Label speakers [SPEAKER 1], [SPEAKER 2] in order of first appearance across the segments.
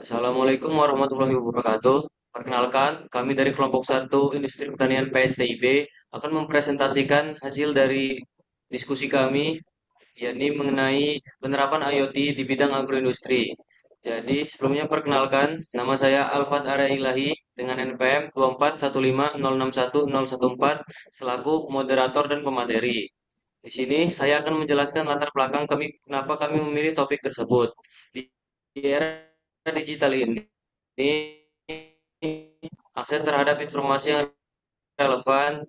[SPEAKER 1] Assalamualaikum warahmatullahi wabarakatuh. Perkenalkan, kami dari kelompok satu Industri Pertanian PSTIB akan mempresentasikan hasil dari diskusi kami, yakni mengenai penerapan IoT di bidang agroindustri. Jadi, sebelumnya perkenalkan, nama saya Alfat Arya Ilahi dengan NPM 241506114 selaku moderator dan pemateri. Di sini saya akan menjelaskan latar belakang kami kenapa kami memilih topik tersebut. Di era digital ini, akses terhadap informasi yang relevan,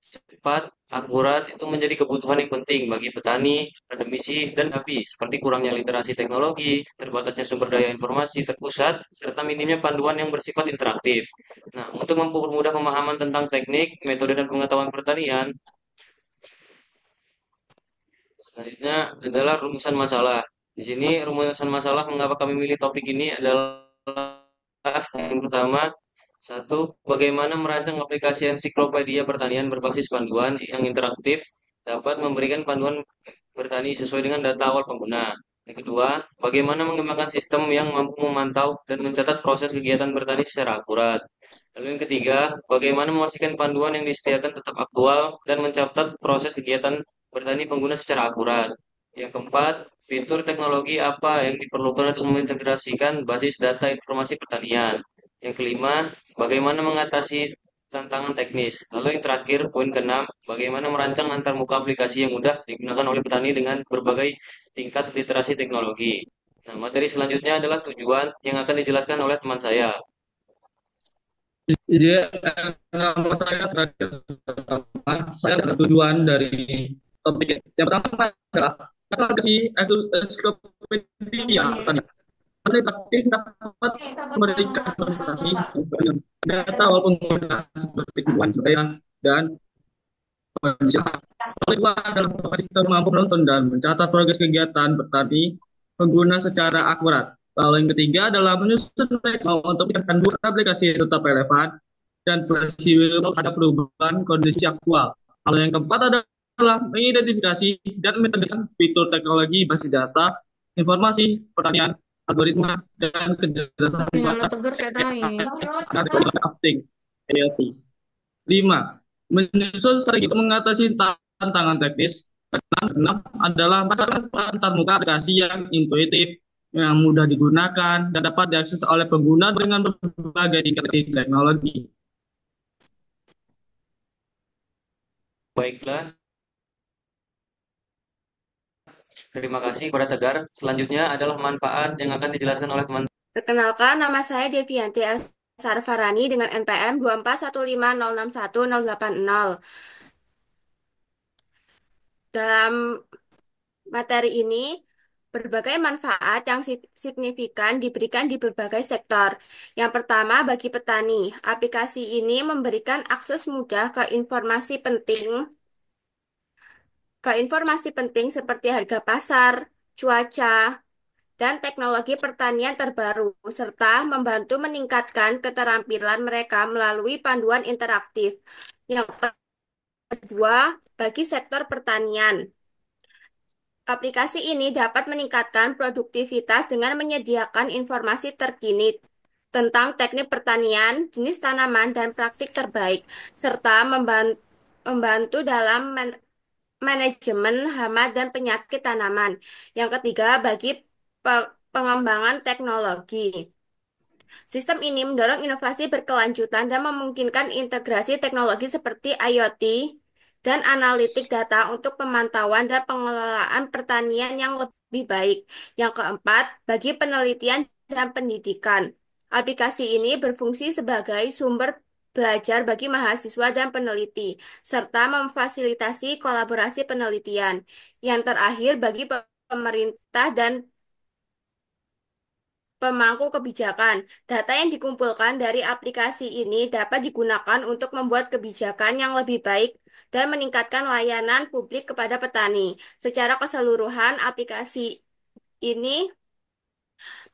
[SPEAKER 1] cepat, akurat itu menjadi kebutuhan yang penting bagi petani, akademisi, dan API, seperti kurangnya literasi teknologi, terbatasnya sumber daya informasi terpusat, serta minimnya panduan yang bersifat interaktif. Nah, untuk mempermudah pemahaman tentang teknik, metode, dan pengetahuan pertanian, selanjutnya adalah rumusan masalah. Di sini rumusan masalah mengapa kami milih topik ini adalah yang pertama, satu, bagaimana merancang aplikasi ensiklopedia pertanian berbasis panduan yang interaktif dapat memberikan panduan bertani sesuai dengan data awal pengguna. Yang kedua, bagaimana mengembangkan sistem yang mampu memantau dan mencatat proses kegiatan bertani secara akurat. Lalu yang ketiga, bagaimana memastikan panduan yang disediakan tetap aktual dan mencatat proses kegiatan bertani pengguna secara akurat. Yang keempat, fitur teknologi apa yang diperlukan untuk mengintegrasikan basis data informasi pertanian. Yang kelima, bagaimana mengatasi tantangan teknis. Lalu yang terakhir, poin keenam, bagaimana merancang antarmuka aplikasi yang mudah digunakan oleh petani dengan berbagai tingkat literasi teknologi. Nah, materi selanjutnya adalah tujuan yang akan dijelaskan oleh teman saya.
[SPEAKER 2] Jadi nama saya terakhir saya ada tujuan dari topik yang pertama adalah aplikasi ensiklopedia tadi. Aplikasi dapat memberikan informasi data walaupun mudah seperti kebutuhan dan kondisi. Lalu kedua adalah aplikasi sistem mampu menonton dan mencatat progres kegiatan bertani pengguna secara akurat. Lalu yang ketiga adalah menyusun mekanisme untuk meningkatkan aplikasi tetap relevan dan fleksibel terhadap perubahan kondisi aktual. Lalu yang keempat adalah mengidentifikasi dan metodologi fitur teknologi basis data, informasi, pertanian, algoritma, dan kecerdasan
[SPEAKER 3] Yang
[SPEAKER 2] buatan
[SPEAKER 3] tegur kayak tai.
[SPEAKER 2] dan updating IoT. 5. Menyusun strategi untuk mengatasi tantangan teknis. 6 adalah antar muka aplikasi yang intuitif, yang mudah digunakan, dan dapat diakses oleh pengguna dengan berbagai tingkat teknologi.
[SPEAKER 1] Baiklah, terima kasih kepada Tegar. Selanjutnya adalah manfaat yang akan dijelaskan oleh teman.
[SPEAKER 3] Perkenalkan, nama saya Devianti Sarfarani dengan NPM 241506180. Dalam materi ini, berbagai manfaat yang signifikan diberikan di berbagai sektor. Yang pertama, bagi petani, aplikasi ini memberikan akses mudah ke informasi penting seperti harga pasar, cuaca, dan teknologi pertanian terbaru, serta membantu meningkatkan keterampilan mereka melalui panduan interaktif. Yang kedua, bagi sektor pertanian, aplikasi ini dapat meningkatkan produktivitas dengan menyediakan informasi terkini tentang teknik pertanian, jenis tanaman, dan praktik terbaik, serta membantu dalam manajemen hama dan penyakit tanaman. Yang ketiga, bagi pengembangan teknologi. Sistem ini mendorong inovasi berkelanjutan dan memungkinkan integrasi teknologi seperti IoT dan analitik data untuk pemantauan dan pengelolaan pertanian yang lebih baik. Yang keempat, bagi penelitian dan pendidikan. Aplikasi ini berfungsi sebagai sumber belajar bagi mahasiswa dan peneliti, serta memfasilitasi kolaborasi penelitian. Yang terakhir, bagi pemerintah dan pemangku kebijakan. Data yang dikumpulkan dari aplikasi ini dapat digunakan untuk membuat kebijakan yang lebih baik dan meningkatkan layanan publik kepada petani. Secara keseluruhan, aplikasi ini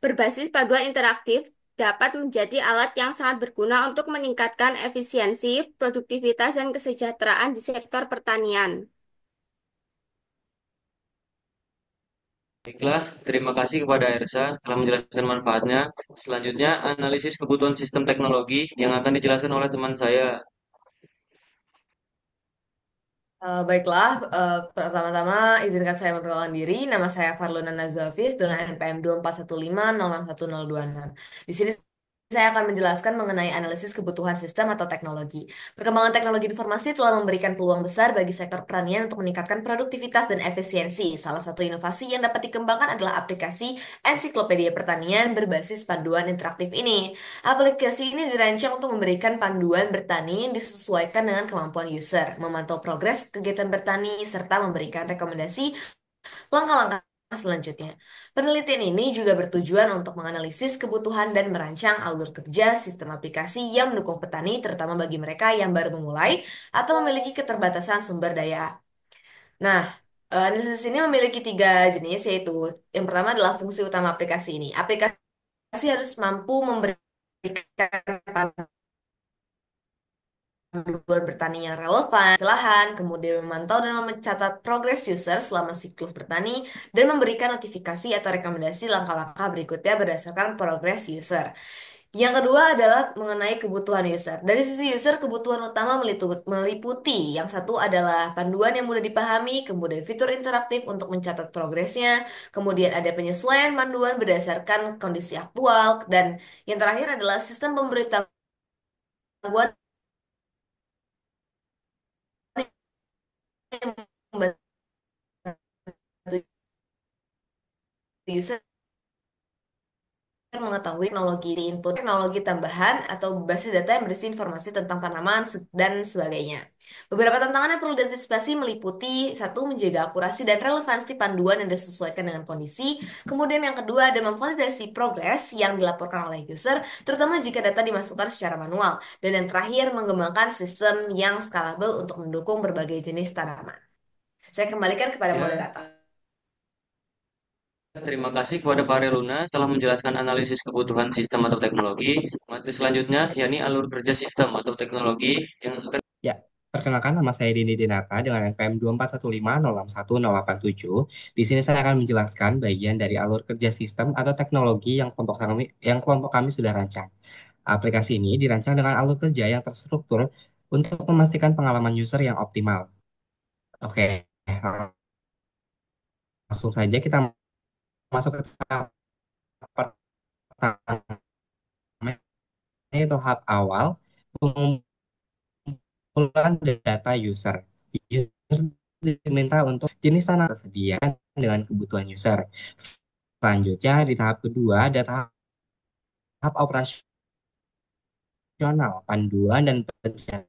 [SPEAKER 3] berbasis paduan interaktif dapat menjadi alat yang sangat berguna untuk meningkatkan efisiensi, produktivitas, dan kesejahteraan di sektor pertanian.
[SPEAKER 1] Baiklah, terima kasih kepada Ersa telah menjelaskan manfaatnya. Selanjutnya, analisis kebutuhan sistem teknologi yang akan dijelaskan oleh teman saya.
[SPEAKER 4] Baiklah, pertama-tama izinkan saya memperkenalkan diri. Nama saya Farluna Nazafis dengan NPM 241506106. Di sini saya akan menjelaskan mengenai analisis kebutuhan sistem atau teknologi. Perkembangan teknologi informasi telah memberikan peluang besar bagi sektor pertanian untuk meningkatkan produktivitas dan efisiensi. Salah satu inovasi yang dapat dikembangkan adalah aplikasi ensiklopedia pertanian berbasis panduan interaktif ini. Aplikasi ini dirancang untuk memberikan panduan bertani yang disesuaikan dengan kemampuan user, memantau progres kegiatan bertani, serta memberikan rekomendasi langkah-langkah selanjutnya. Penelitian ini juga bertujuan untuk menganalisis kebutuhan dan merancang alur kerja sistem aplikasi yang mendukung petani, terutama bagi mereka yang baru memulai atau memiliki keterbatasan sumber daya. Nah, analisis ini memiliki tiga jenis, yaitu yang pertama adalah fungsi utama aplikasi ini. Aplikasi harus mampu memberikan panduan bertani yang relevan, lahan, kemudian memantau dan mencatat progres user selama siklus bertani, dan memberikan notifikasi atau rekomendasi langkah-langkah berikutnya berdasarkan progres user. Yang kedua adalah mengenai kebutuhan user. Dari sisi user, kebutuhan utama meliputi yang satu adalah panduan yang mudah dipahami, kemudian fitur interaktif untuk mencatat progresnya, kemudian ada penyesuaian panduan berdasarkan kondisi aktual, dan yang terakhir adalah sistem pemberitahuan yang membantu user mengetahui teknologi di input, teknologi tambahan, atau basis data yang berisi informasi tentang tanaman dan sebagainya. Beberapa tantangan yang perlu diantisipasi meliputi satu, menjaga akurasi dan relevansi panduan yang disesuaikan dengan kondisi. Kemudian yang kedua ada memvalidasi progres yang dilaporkan oleh user, terutama jika data dimasukkan secara manual. Dan yang terakhir, mengembangkan sistem yang scalable untuk mendukung berbagai jenis tanaman. Saya kembalikan kepada
[SPEAKER 1] Ya,
[SPEAKER 4] moderator.
[SPEAKER 1] terima kasih kepada Fareluna telah menjelaskan analisis kebutuhan sistem atau teknologi. Materi selanjutnya, yakni alur kerja sistem atau teknologi yang akan.
[SPEAKER 5] Ya, perkenalkan nama saya Dini Dinata dengan NPM 241506187. Di sini saya akan menjelaskan bagian dari alur kerja sistem atau teknologi yang kelompok kami sudah rancang. Aplikasi ini dirancang dengan alur kerja yang terstruktur untuk memastikan pengalaman user yang optimal. Oke, langsung saja kita masuk ke tahap pertama, yaitu tahap awal pengumpulan data user. User diminta untuk jenis tanah tersedia dengan kebutuhan user. Selanjutnya di tahap kedua ada tahap operasional, panduan dan pencatatan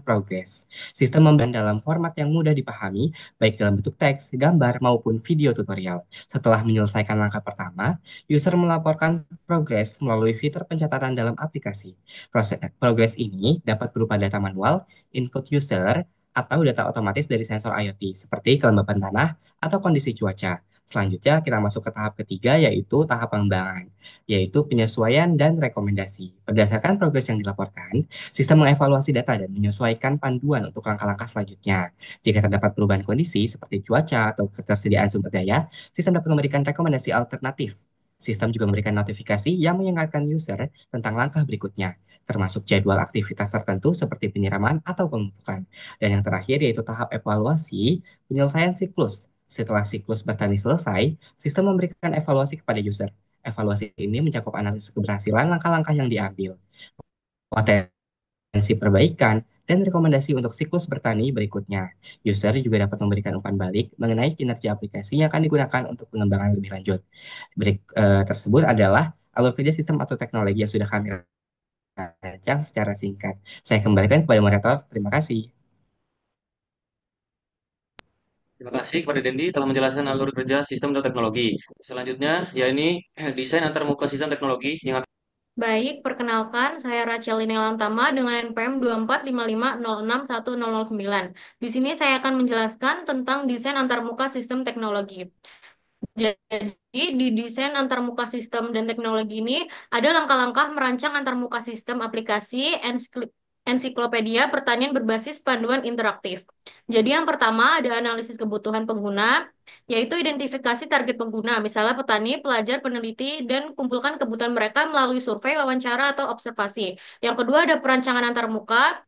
[SPEAKER 5] progres. Sistem memberikan dalam format yang mudah dipahami, baik dalam bentuk teks, gambar, maupun video tutorial. Setelah menyelesaikan langkah pertama, user melaporkan progres melalui fitur pencatatan dalam aplikasi. Proses progres ini dapat berupa data manual, input user, atau data otomatis dari sensor IoT, seperti kelembapan tanah atau kondisi cuaca. Selanjutnya, kita masuk ke tahap ketiga, yaitu tahap pengembangan, yaitu penyesuaian dan rekomendasi. Berdasarkan progres yang dilaporkan, sistem mengevaluasi data dan menyesuaikan panduan untuk langkah-langkah selanjutnya. Jika terdapat perubahan kondisi seperti cuaca atau ketersediaan sumber daya, sistem dapat memberikan rekomendasi alternatif. Sistem juga memberikan notifikasi yang mengingatkan user tentang langkah berikutnya, termasuk jadwal aktivitas tertentu seperti penyiraman atau pemupukan. Dan yang terakhir yaitu tahap evaluasi penyelesaian siklus. Setelah siklus bertani selesai, sistem memberikan evaluasi kepada user. Evaluasi ini mencakup analisis keberhasilan langkah-langkah yang diambil, potensi perbaikan, dan rekomendasi untuk siklus bertani berikutnya. User juga dapat memberikan umpan balik mengenai kinerja aplikasi yang akan digunakan untuk pengembangan lebih lanjut. Tersebut adalah alur kerja sistem atau teknologi yang sudah kami rancang secara singkat. Saya kembalikan kepada moderator. Terima kasih.
[SPEAKER 1] Terima kasih kepada Dendi telah menjelaskan alur kerja sistem atau teknologi. Selanjutnya, yakni desain antarmuka sistem teknologi yang akan.
[SPEAKER 6] Baik, perkenalkan, saya Rachel Lintama dengan NPM 245506109. Di sini saya akan menjelaskan tentang desain antarmuka sistem teknologi. Jadi, di desain antarmuka sistem dan teknologi ini, ada langkah-langkah merancang antarmuka sistem aplikasi ensiklopedia pertanian berbasis panduan interaktif. Jadi yang pertama ada analisis kebutuhan pengguna, yaitu identifikasi target pengguna, misalnya petani, pelajar, peneliti, dan kumpulkan kebutuhan mereka melalui survei, wawancara, atau observasi. Yang kedua ada perancangan antarmuka,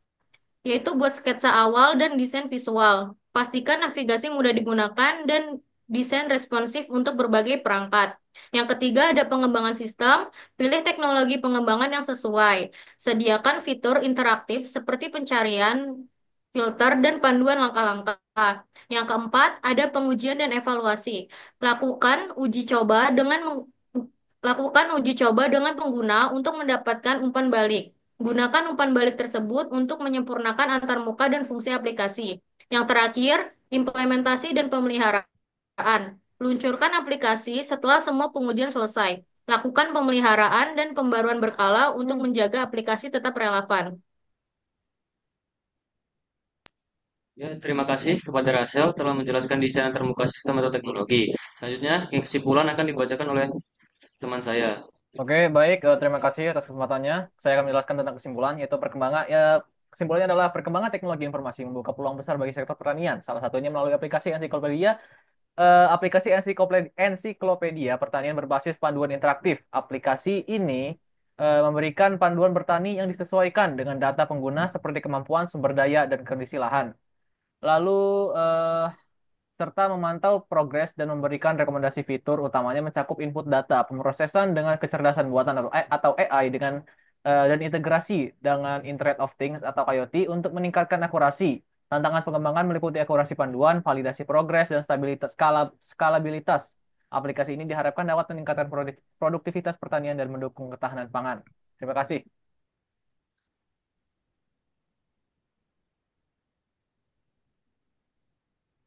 [SPEAKER 6] yaitu buat sketsa awal dan desain visual. Pastikan navigasi mudah digunakan dan desain responsif untuk berbagai perangkat. Yang ketiga ada pengembangan sistem, pilih teknologi pengembangan yang sesuai. Sediakan fitur interaktif seperti pencarian, filter, dan panduan langkah-langkah. Yang keempat ada pengujian dan evaluasi. Lakukan uji coba dengan lakukan uji coba dengan pengguna untuk mendapatkan umpan balik. Gunakan umpan balik tersebut untuk menyempurnakan antarmuka dan fungsi aplikasi. Yang terakhir, implementasi dan pemeliharaan. Luncurkan aplikasi setelah semua pengujian selesai. Lakukan pemeliharaan dan pembaruan berkala untuk menjaga aplikasi tetap relevan.
[SPEAKER 1] Ya, terima kasih kepada Rasel telah menjelaskan desain antarmuka sistem atau teknologi. Selanjutnya, yang kesimpulan akan dibacakan oleh teman saya.
[SPEAKER 7] Oke, baik. Terima kasih atas kesempatannya. Saya akan menjelaskan tentang kesimpulan, yaitu kesimpulannya adalah perkembangan teknologi informasi membuka peluang besar bagi sektor pertanian. Salah satunya melalui aplikasi ensiklopedia pertanian berbasis panduan interaktif. Aplikasi ini memberikan panduan bertani yang disesuaikan dengan data pengguna seperti kemampuan sumber daya dan kondisi lahan. Lalu eh, serta memantau progres dan memberikan rekomendasi fitur utamanya mencakup input data, pemrosesan dengan kecerdasan buatan atau AI dan integrasi dengan Internet of Things atau IoT untuk meningkatkan akurasi. Tantangan pengembangan meliputi akurasi panduan, validasi progres, dan skalabilitas. Aplikasi ini diharapkan dapat meningkatkan produktivitas pertanian dan mendukung ketahanan pangan. Terima kasih.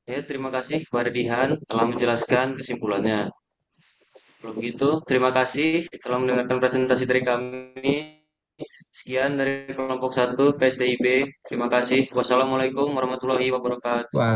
[SPEAKER 1] Ya, terima kasih kepada Dihan telah menjelaskan kesimpulannya. Kalau begitu, terima kasih telah mendengarkan presentasi dari kami. Sekian dari kelompok 1 PSDIB. Terima kasih. Wassalamualaikum warahmatullahi wabarakatuh.
[SPEAKER 5] Wah.